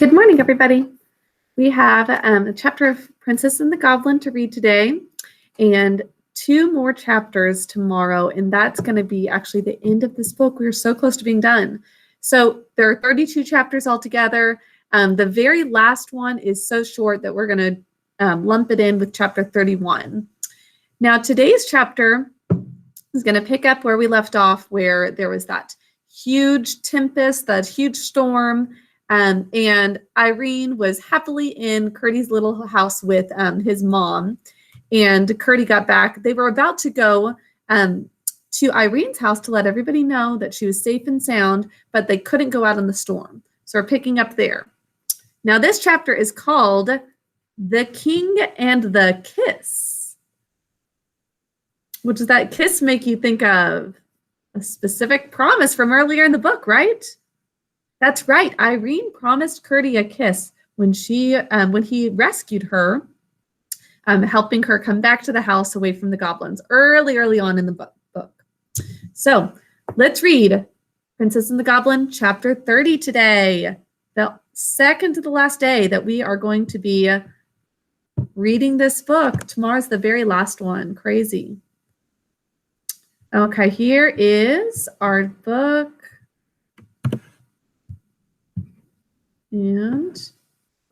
Good morning, everybody. We have a chapter of Princess and the Goblin to read today and 2 more chapters tomorrow, and that's going to be actually the end of this book. We're so close to being done. So there are 32 chapters altogether. The very last one is so short that we're going to lump it in with chapter 31. Now, today's chapter is going to pick up where we left off, where there was that huge tempest, that huge storm, and Irene was happily in Curdy's little house with his mom. And Curdy got back. They were about to go to Irene's house to let everybody know that she was safe and sound, but they couldn't go out in the storm. So we're picking up there. Now, this chapter is called The King and the Kiss. What does that kiss make you think of? A specific promise from earlier in the book, right? That's right. Irene promised Curdy a kiss when he rescued her, helping her come back to the house away from the goblins early on in the book. So let's read Princess and the Goblin, chapter 30 today, the second to the last day that we are going to be reading this book. Tomorrow's the very last one. Crazy. Okay, here is our book. And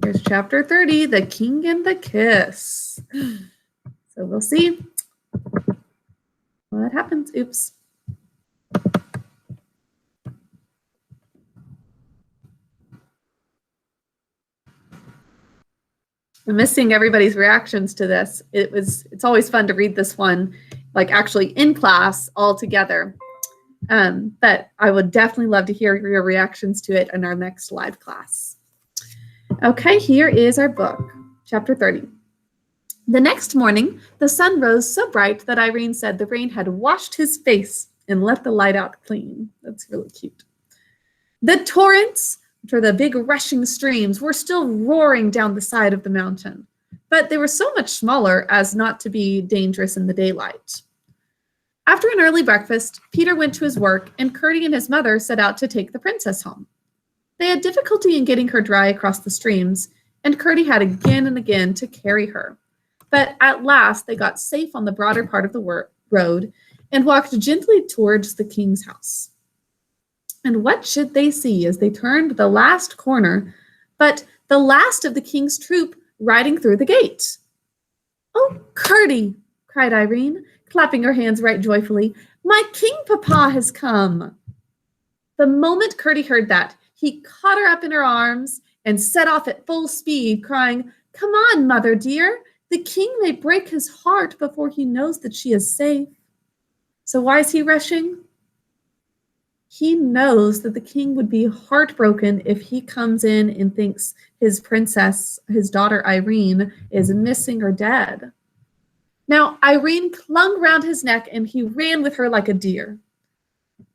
here's chapter 30, The King and the Kiss. So we'll see what happens. Oops. I'm missing everybody's reactions to this. It's always fun to read this one, like actually in class all together. But I would definitely love to hear your reactions to it in our next live class. Okay, here is our book, chapter 30. The next morning, the sun rose so bright that Irene said the rain had washed his face and let the light out clean. That's really cute. The torrents, which are the big rushing streams, were still roaring down the side of the mountain, but they were so much smaller as not to be dangerous in the daylight. After an early breakfast, Peter went to his work, and Curdy and his mother set out to take the princess home. They had difficulty in getting her dry across the streams, and Curdy had again and again to carry her. But at last they got safe on the broader part of the road and walked gently towards the king's house. And what should they see as they turned the last corner but the last of the king's troop riding through the gate? "Oh, Curdy," cried Irene, clapping her hands right joyfully, "my king papa has come." The moment Curdy heard that, he caught her up in her arms and set off at full speed, crying, "Come on, mother dear. The king may break his heart before he knows that she is safe." So why is he rushing? He knows that the king would be heartbroken if he comes in and thinks his princess, his daughter Irene, is missing or dead. Now, Irene clung round his neck and he ran with her like a deer.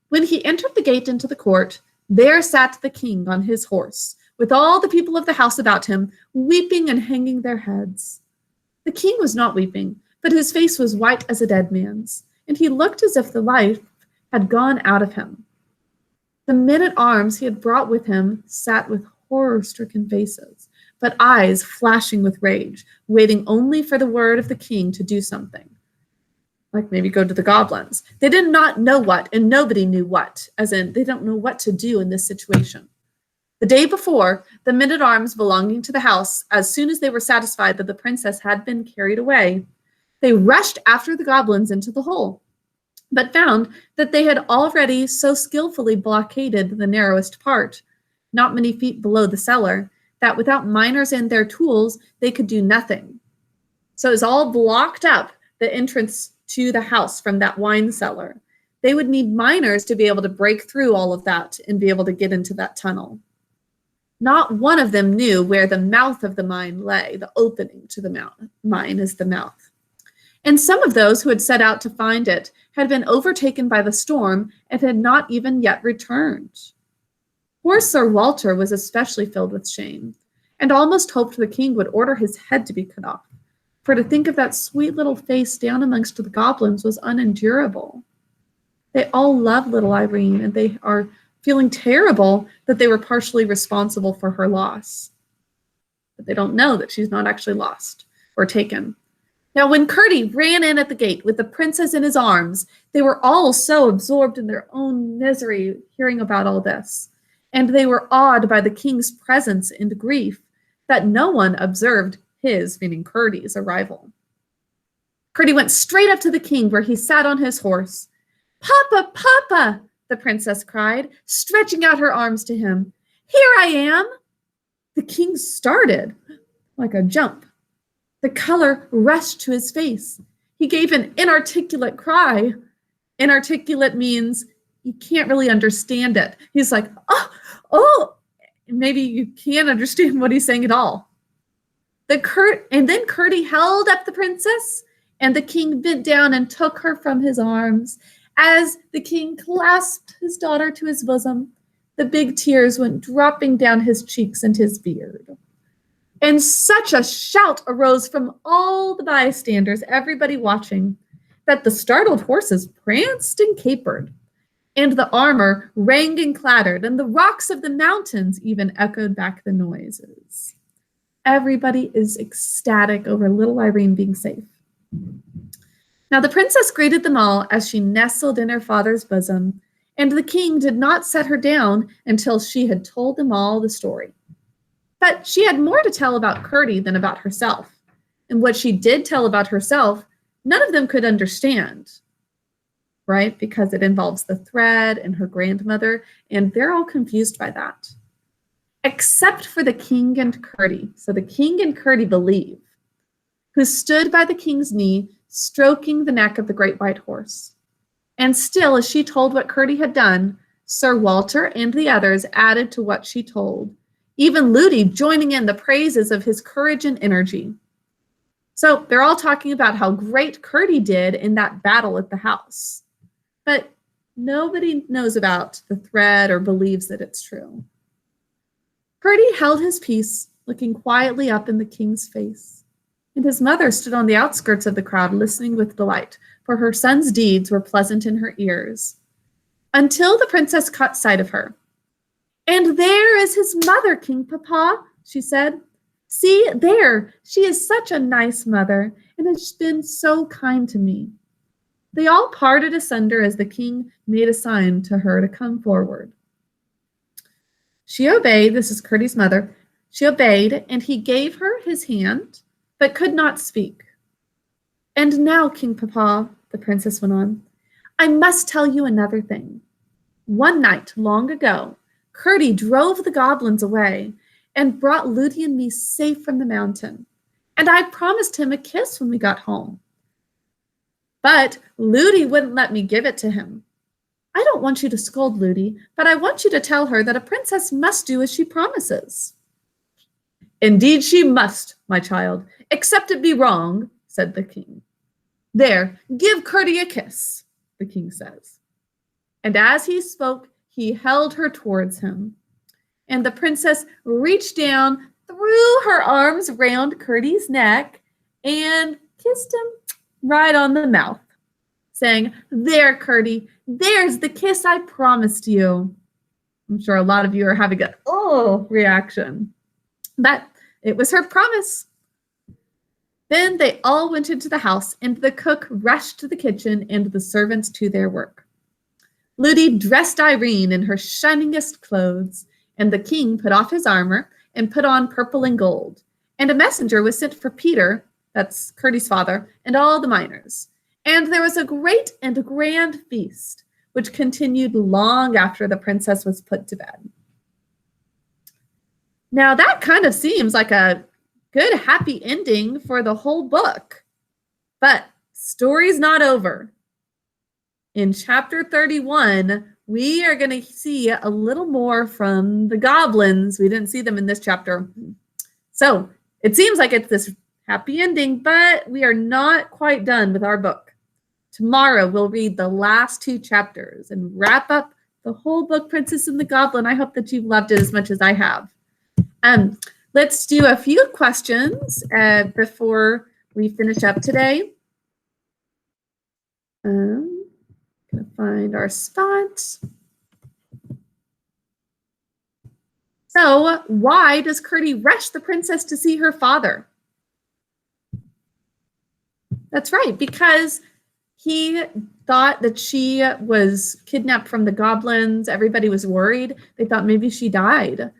When he entered the gate into the court, there sat the king on his horse, with all the people of the house about him, weeping and hanging their heads. The king was not weeping, but his face was white as a dead man's, and he looked as if the life had gone out of him. The men-at-arms he had brought with him sat with horror-stricken faces, but eyes flashing with rage, waiting only for the word of the king to do something. Like maybe go to the goblins. They did not know what, and nobody knew what, as in they don't know what to do in this situation. The day before, the men-at-arms belonging to the house, as soon as they were satisfied that the princess had been carried away, they rushed after the goblins into the hole, but found that they had already so skillfully blockaded the narrowest part, not many feet below the cellar, that without miners and their tools, they could do nothing. So it was all blocked up, the entrance to the house from that wine cellar. They would need miners to be able to break through all of that and be able to get into that tunnel. Not one of them knew where the mouth of the mine lay. The opening to the mine is the mouth. And some of those who had set out to find it had been overtaken by the storm and had not even yet returned. Poor Sir Walter was especially filled with shame, and almost hoped the king would order his head to be cut off, for to think of that sweet little face down amongst the goblins was unendurable. They all love little Irene, and they are feeling terrible that they were partially responsible for her loss. But they don't know that she's not actually lost or taken. Now, when Curdie ran in at the gate with the princess in his arms, they were all so absorbed in their own misery hearing about all this, and they were awed by the king's presence and grief that no one observed his, meaning Curdie's, arrival. Curdie went straight up to the king where he sat on his horse. "Papa, Papa!" the princess cried, stretching out her arms to him. "Here I am!" The king started like a jump. The color rushed to his face. He gave an inarticulate cry. Inarticulate means you can't really understand it. He's like, oh, maybe you can't understand what he's saying at all. And then Curdie held up the princess, and the king bent down and took her from his arms. As the king clasped his daughter to his bosom, the big tears went dropping down his cheeks and his beard. And such a shout arose from all the bystanders, everybody watching, that the startled horses pranced and capered, and the armor rang and clattered, and the rocks of the mountains even echoed back the noises. Everybody is ecstatic over little Irene being safe. Now the princess greeted them all as she nestled in her father's bosom, and the king did not set her down until she had told them all the story. But she had more to tell about Curdie than about herself. And what she did tell about herself, none of them could understand, right? Because it involves the thread and her grandmother, and they're all confused by that. Except for the king and Curdie. So the king and Curdie believe, who stood by the king's knee, stroking the neck of the great white horse. And still, as she told what Curdie had done, Sir Walter and the others added to what she told, even Ludi joining in the praises of his courage and energy. So they're all talking about how great Curdie did in that battle at the house. But nobody knows about the thread or believes that it's true. Curdie held his peace, looking quietly up in the king's face. And his mother stood on the outskirts of the crowd, listening with delight, for her son's deeds were pleasant in her ears. Until the princess caught sight of her. "And there is his mother, King Papa," she said. "See, there, she is such a nice mother, and has been so kind to me." They all parted asunder as the king made a sign to her to come forward. She obeyed, this is Curdie's mother, she obeyed, and he gave her his hand, but could not speak. "And now, King Papa," the princess went on, "I must tell you another thing. One night, long ago, Curdie drove the goblins away and brought Ludi and me safe from the mountain, and I promised him a kiss when we got home. But Ludi wouldn't let me give it to him. I don't want you to scold Ludi, but I want you to tell her that a princess must do as she promises." "Indeed she must, my child, except it be wrong," said the king. "There, give Curdie a kiss," the king says. And as he spoke, he held her towards him. And the princess reached down, threw her arms round Curdie's neck, and kissed him right on the mouth, saying, "There, Curdie, there's the kiss I promised you." I'm sure a lot of you are having a "oh" reaction. But it was her promise. Then they all went into the house, and the cook rushed to the kitchen and the servants to their work. Ludi dressed Irene in her shiningest clothes, and the king put off his armor and put on purple and gold. And a messenger was sent for Peter, that's Curdie's father, and all the miners. And there was a great and grand feast, which continued long after the princess was put to bed. Now that kind of seems like a good, happy ending for the whole book. But story's not over. In chapter 31, we are going to see a little more from the goblins. We didn't see them in this chapter. So it seems like it's this happy ending, but we are not quite done with our book. Tomorrow, we'll read the last 2 chapters and wrap up the whole book, Princess and the Goblin. I hope that you've loved it as much as I have. Let's do a few questions before we finish up today. Gonna find our spot. So why does Curdie rush the princess to see her father? That's right, because he thought that she was kidnapped from the goblins. Everybody was worried. They thought maybe she died.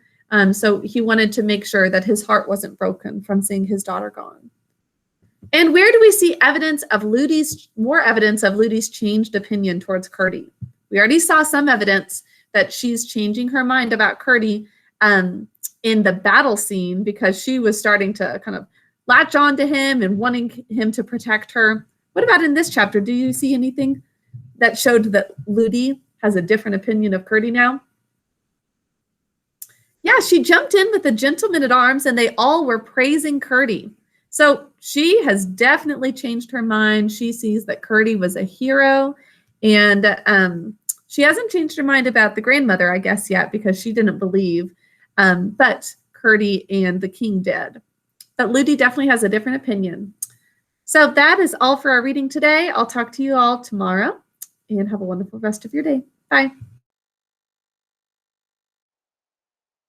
So he wanted to make sure that his heart wasn't broken from seeing his daughter gone. And where do we see more evidence of Ludi's changed opinion towards Curdie? We already saw some evidence that she's changing her mind about Curdie in the battle scene, because she was starting to kind of latch on to him and wanting him to protect her. What about in this chapter? Do you see anything that showed that Ludi has a different opinion of Curdie now? Yeah, she jumped in with the gentleman at arms and they all were praising Curdie. So she has definitely changed her mind. She sees that Curdie was a hero, and she hasn't changed her mind about the grandmother, I guess, yet, because she didn't believe, but Curdie and the king did. But Ludi definitely has a different opinion. So that is all for our reading today. I'll talk to you all tomorrow, and have a wonderful rest of your day. Bye.